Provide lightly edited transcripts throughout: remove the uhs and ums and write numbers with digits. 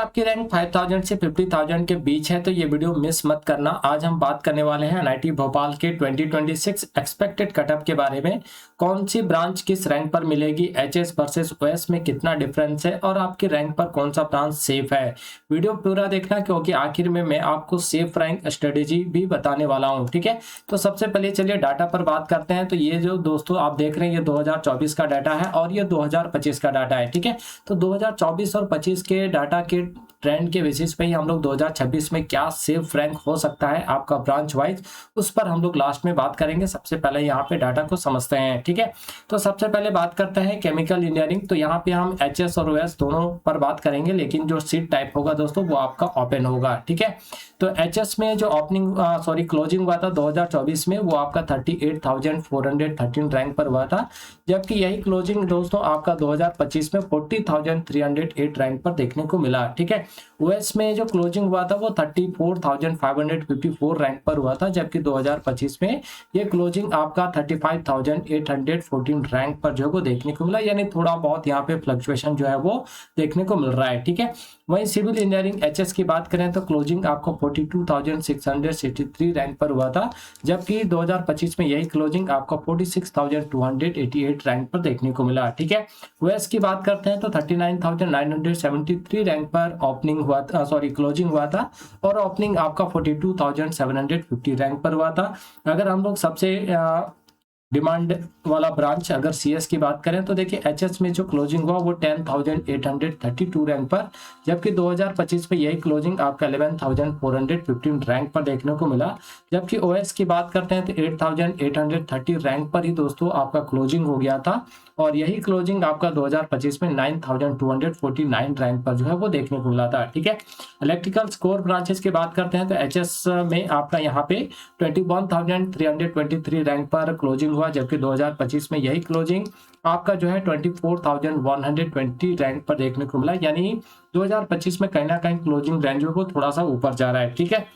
आपकी रैंक 5000 से 50000 के बीच है तो ये वीडियो मिस मत करना। आज हम बात करने वाले हैं एनआईटी भोपाल के 2026 एक्सपेक्टेड कटअप के बारे में। कौन सी ब्रांच किस रैंक पर मिलेगी, एचएस वर्सेस ओएस में कितना डिफरेंस है और आपकी रैंक पर कौन सा ब्रांच सेफ है। वीडियो पूरा देखना क्योंकि आखिर में मैं आपको सेफ रैंक स्ट्रेटेजी भी बताने वाला हूँ। ठीक है, तो सबसे पहले चलिए डाटा पर बात करते हैं। तो ये जो दोस्तों आप देख रहे हैं ये 2024 का डाटा है और ये 2025 का डाटा है। ठीक है, तो 2024 और 25 के डाटा के ट्रेंड के बेसिस पे ही हम लोग 2026 में क्या सेफ रैंक हो सकता है आपका ब्रांच वाइज, उस पर हम लोग लास्ट में बात करेंगे। सबसे पहले यहाँ पे डाटा को समझते हैं। ठीक है, तो सबसे पहले बात करते हैं केमिकल इंजीनियरिंग। तो यहाँ पे हम एचएस और ओएस दोनों पर बात करेंगे, लेकिन जो सीट टाइप होगा दोस्तों वो आपका ओपन होगा। ठीक है, तो एचएस में जो ओपनिंग क्लोजिंग हुआ था 2024 में वो आपका 38,413 रैंक पर हुआ था, जबकि यही क्लोजिंग दोस्तों आपका 2025 में 40,308 रैंक पर देखने को मिला। ठीक है, ओएस में जो क्लोजिंग हुआ था वो 34,554 रैंक पर हुआ था, जबकि 2025 में ये क्लोजिंग आपका 35,814 रैंक पर जो है वो देखने को मिला, यानी थोड़ा बहुत यहाँ पे फ्लक्चुएशन जो है वो देखने को मिल रहा है। ठीक है, वहीं सिविल इंजीनियरिंग एचएस की बात करें तो क्लोजिंग आपको 42,663 रैंक पर हुआ था, जबकि 2025 में यही क्लोजिंग आपको 46,288 रैंक पर देखने को मिला। ठीक है, ओएस की बात करते हैं तो 39,973 रैंक पर ओपनिंग हुआ था, क्लोजिंग हुआ था, और ओपनिंग आपका 42,750 रैंक पर हुआ था। अगर हम लोग सबसे डिमांड वाला ब्रांच अगर सीएस की बात करें तो देखिए एचएस में जो क्लोजिंग हुआ वो 10,832 रैंक पर, जबकि 2025 में यही क्लोजिंग आपका 11,415 रैंक पर देखने को मिला। जबकि ओएस की बात करते हैं तो 8,830 रैंक पर ही दोस्तों आपका क्लोजिंग हो गया था, और यही क्लोजिंग आपका 2025 में 9,249 रैंक पर जो है वो देखने को मिला था। ठीक है, इलेक्ट्रिकल स्कोर ब्रांचेस की बात करते हैं तो एचएस में आपका यहाँ पे 21,323 रैंक पर क्लोजिंग हुआ, जबकि 2025 में यही क्लोजिंग आपका जो है 24,120 रैंक पर देखने को मिला, यानी 2025 में कहीं ना कहीं क्लोजिंग रेंज को थोड़ा सा ऊपर जा रहा है। ठीक है,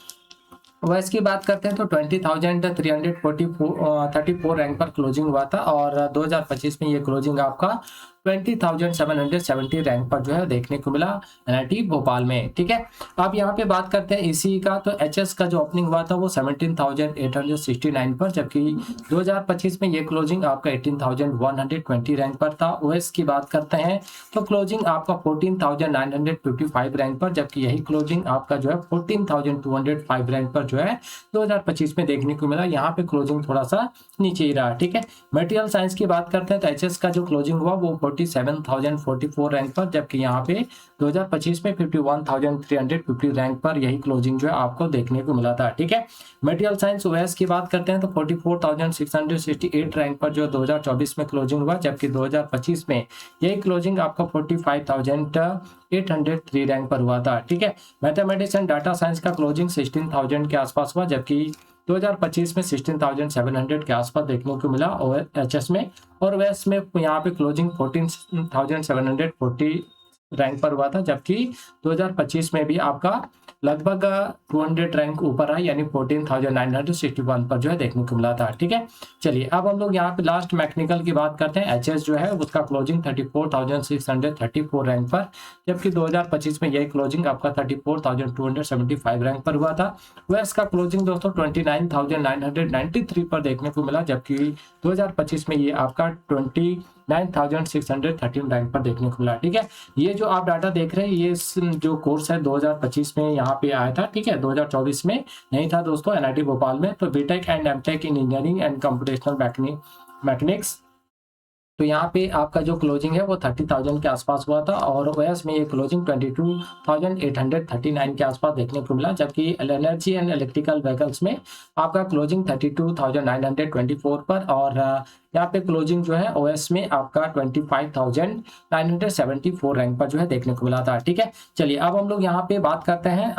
वैस की बात करते हैं तो 20,334 रैंक पर क्लोजिंग हुआ था, और 2025 में ये क्लोजिंग आपका 20,770 रैंक पर जो है देखने को मिला एनआईटी भोपाल में। ठीक है, अब यहाँ पे बात करते हैं ईसी का। तो एचएस का जो ओपनिंग हुआ था वो 17,869 पर, जबकि 2025 में ये क्लोजिंग आपका 18,120 रैंक पर था। ओएस की बात करते हैं तो क्लोजिंग आपका 14,955 रैंक पर, जबकि यही क्लोजिंग आपका जो है 14,205 रैंक पर जो है 2025 में देखने को मिला। यहाँ पे क्लोजिंग थोड़ा सा नीचे ही रहा। ठीक है, मटेरियल साइंस की बात करते हैं तो एचएस का जो क्लोजिंग हुआ वो 47,044 रैंक पर, जबकि यहाँ पे 2025 में 51,350 रैंक पर यही क्लोजिंग जो है आपको देखने को मिला था। ठीक है, मटेरियल साइंस ओएस की बात करते हैं तो 44,668 रैंक पर जो 2024 में क्लोजिंग हुआ, जबकि 2025 में यही क्लोजिंग आपका 45,803 रैंक पर हुआ था। ठीक है, मैथमेटिक्स एंड डाटा साइंस का क्लोजिंग 16,000 के आसपास हुआ, जबकि 2025 में 16,700 के आसपास देखने को मिला और एचएस में, और वेस्ट में यहाँ पे क्लोजिंग 14,740 रैंक पर हुआ था, जबकि 2025 में भी आपका लगभग 200 रैंक ऊपर है, यानी 14,961 पर जो है देखने को मिला था। ठीक है, चलिए अब हम लोग यहाँ पे लास्ट मैकेनिकल की बात करते हैं। एचएस जो है उसका क्लोजिंग 34,634 रैंक पर, जबकि 2025 में यही क्लोजिंग आपका 34,275 रैंक पर हुआ था। वेस का क्लोजिंग दोस्तों 29,993 पर देखने को मिला, जबकि 2025 में ये आपका 29,613 रैंक पर देखने को मिला। ठीक है, ये जो आप डाटा देख रहे हैं ये जो कोर्स है 2025 में यहाँ पे आया था। ठीक है, 2024 में नहीं था दोस्तों एनआईटी भोपाल में। तो BTech and MTech in engineering and computational mechanics, तो यहाँ पे आपका जो क्लोजिंग है वो 30,000 के आसपास हुआ था, और ओएस में ये क्लोजिंग 22,839 के आसपास देखने को मिला, जबकि एनर्जी एंड इलेक्ट्रिकल व्हीकल्स में आपका क्लोजिंग 32,924 पर, और यहाँ पे क्लोजिंग जो है ओएस में आपका 25,974 रैंक पर जो है देखने को मिला था। ठीक है, चलिए अब हम लोग यहाँ पे बात करते हैं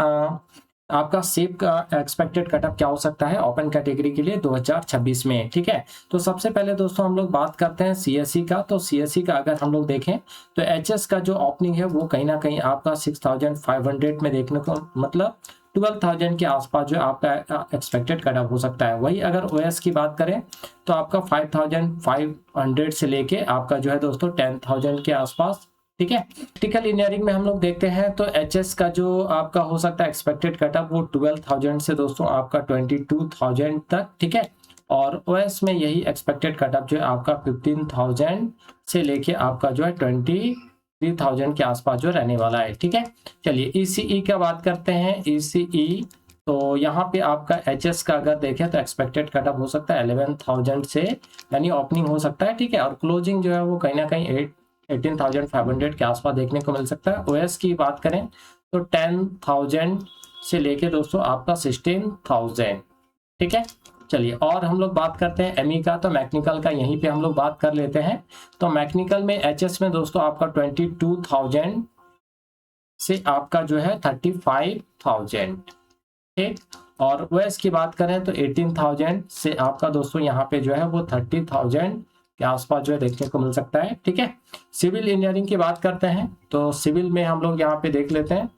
आपका सेफ का एक्सपेक्टेड कटअप क्या हो सकता है ओपन कैटेगरी के लिए 2026 में। ठीक है, तो सबसे पहले दोस्तों हम लोग बात करते हैं सीएससी का। तो सीएससी का अगर हम लोग देखें तो एचएस का जो ओपनिंग है वो कहीं ना कहीं आपका 6,500 में देखने को, मतलब 12,000 के आसपास जो आपका एक्सपेक्टेड कटअप हो सकता है। वही अगर ओएस की बात करें तो आपका 5,500 से लेके आपका जो है दोस्तों 10,000 के आसपास ठीक है। प्रैक्टिकल इंजीनियरिंग में हम लोग देखते हैं तो एचएस का जो आपका हो सकता है एक्सपेक्टेड कटअप वो 12,000 से दोस्तों आपका 22,000 तक, ठीक है। और ओएस में यही एक्सपेक्टेड कटअप जो है आपका 15,000 से लेके आपका जो है 23,000 के आसपास जो रहने वाला है, ठीक है। चलिए ईसीई का बात करते हैं। ईसीई तो यहाँ पे आपका एचएस का अगर देखें तो एक्सपेक्टेड कटअप हो सकता है 11,000 से, यानी ओपनिंग हो सकता है, ठीक है। और क्लोजिंग जो है वो कहीं ना कहीं 18,500 के आसपास देखने को मिल सकता है। ओएस की बात करें तो 10,000 से लेके दोस्तों आपका 16,000, ठीक है। चलिए और हम लोग बात करते हैं एमई का, तो मैकेनिकल का यहीं पे हम लोग बात कर लेते हैं। तो मैकेनिकल में एचएस में दोस्तों आपका 22,000 से आपका जो है 35,000, ठीक। और ओएस की बात करें तो 18,000 से आपका दोस्तों यहाँ पे जो है वो 30,000 के आसपास जो है देखने को मिल सकता है, ठीक है। सिविल इंजीनियरिंग की बात करते हैं तो सिविल में हम लोग यहाँ पे देख लेते हैं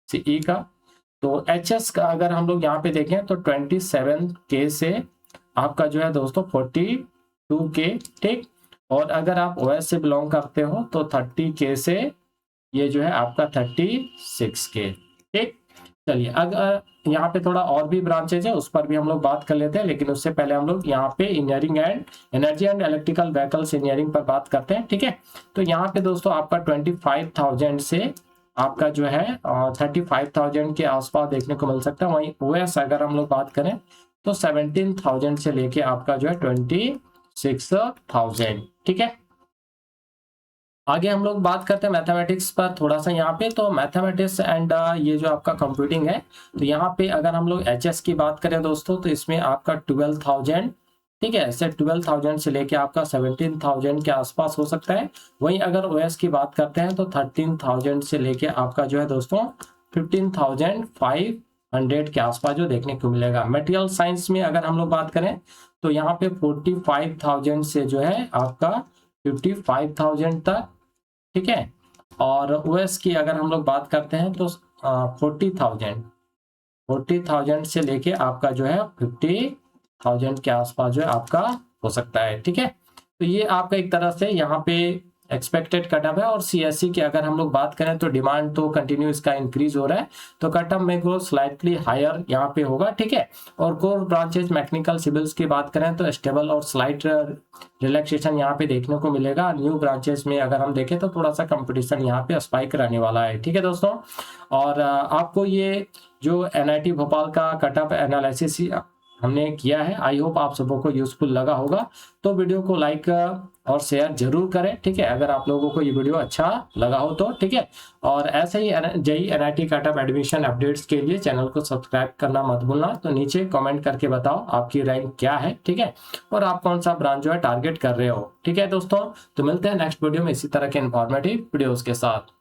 सीई का। तो एचएस का अगर हम लोग यहाँ पे देखें तो 27K से आपका जो है दोस्तों 42K, ठीक। और अगर आप ओएस से बिलोंग करते हो तो 30K से ये जो है आपका 36K, ठीक। चलिए अगर यहाँ पे थोड़ा और भी ब्रांचेज है उस पर भी हम लोग बात कर लेते हैं, लेकिन उससे पहले हम लोग यहाँ पे engineering and energy and electrical vehicles engineering पर बात करते हैं, ठीक है। तो यहाँ पे दोस्तों आपका 25,000 से आपका जो है 35,000 के आसपास देखने को मिल सकता है। वहीं ओएस अगर हम लोग बात करें तो 17,000 से लेके आपका जो है 26,000, ठीक है। आगे हम लोग बात करते हैं मैथमेटिक्स पर थोड़ा सा यहाँ पे। तो मैथमेटिक्स एंड ये जो आपका कंप्यूटिंग है, तो यहाँ पे अगर हम लोग एचएस की बात करें दोस्तों तो इसमें आपका 12,000, ठीक है, ऐसे 12,000 से लेके आपका 17,000 के आसपास हो सकता है। वहीं अगर ओएस की बात करते हैं तो 13,000 से लेके आपका जो है दोस्तों 15,500 के आसपास जो देखने को मिलेगा। मटेरियल साइंस में अगर हम लोग बात करें तो यहाँ पे 45,000 से जो है आपका 55,000 तक, ठीक है। और ओएस की अगर हम लोग बात करते हैं तो 40,000 से लेके आपका जो है 50,000 के आसपास जो है आपका हो सकता है, ठीक है। तो ये आपका एक तरह से यहाँ पे एक्सपेक्टेड कटअप है। और सीएससी की अगर हम लोग बात करें तो डिमांड तो कंटिन्यू इसका इंक्रीज हो रहा है, तो कटअप में ग्रोथ स्लाइटली हायर यहाँ पे होगा, ठीक है। और कोर ब्रांचेज मैकेनिकल सिविल्स की बात करें तो स्टेबल और स्लाइट रिलैक्सेशन यहाँ पे देखने को मिलेगा। न्यू ब्रांचेस में अगर हम देखें तो थोड़ा सा कंपटीशन यहाँ पे स्पाइक रहने वाला है, ठीक है दोस्तों। और आपको ये जो एनआईटी भोपाल का कटअप एनालिसिस हमने किया है, आई होप आप सबको यूजफुल लगा होगा। तो वीडियो को लाइक और शेयर जरूर करें, ठीक है, अगर आप लोगों को ये वीडियो अच्छा लगा हो तो, ठीक है। और ऐसे ही JEE NIT cutoff admission updates के लिए चैनल को सब्सक्राइब करना मत भूलना। तो नीचे कमेंट करके बताओ आपकी रैंक क्या है, ठीक है, और आप कौन सा ब्रांच जो है टारगेट कर रहे हो, ठीक है दोस्तों। तो मिलते हैं नेक्स्ट वीडियो में इसी तरह के इंफॉर्मेटिव वीडियोज के साथ।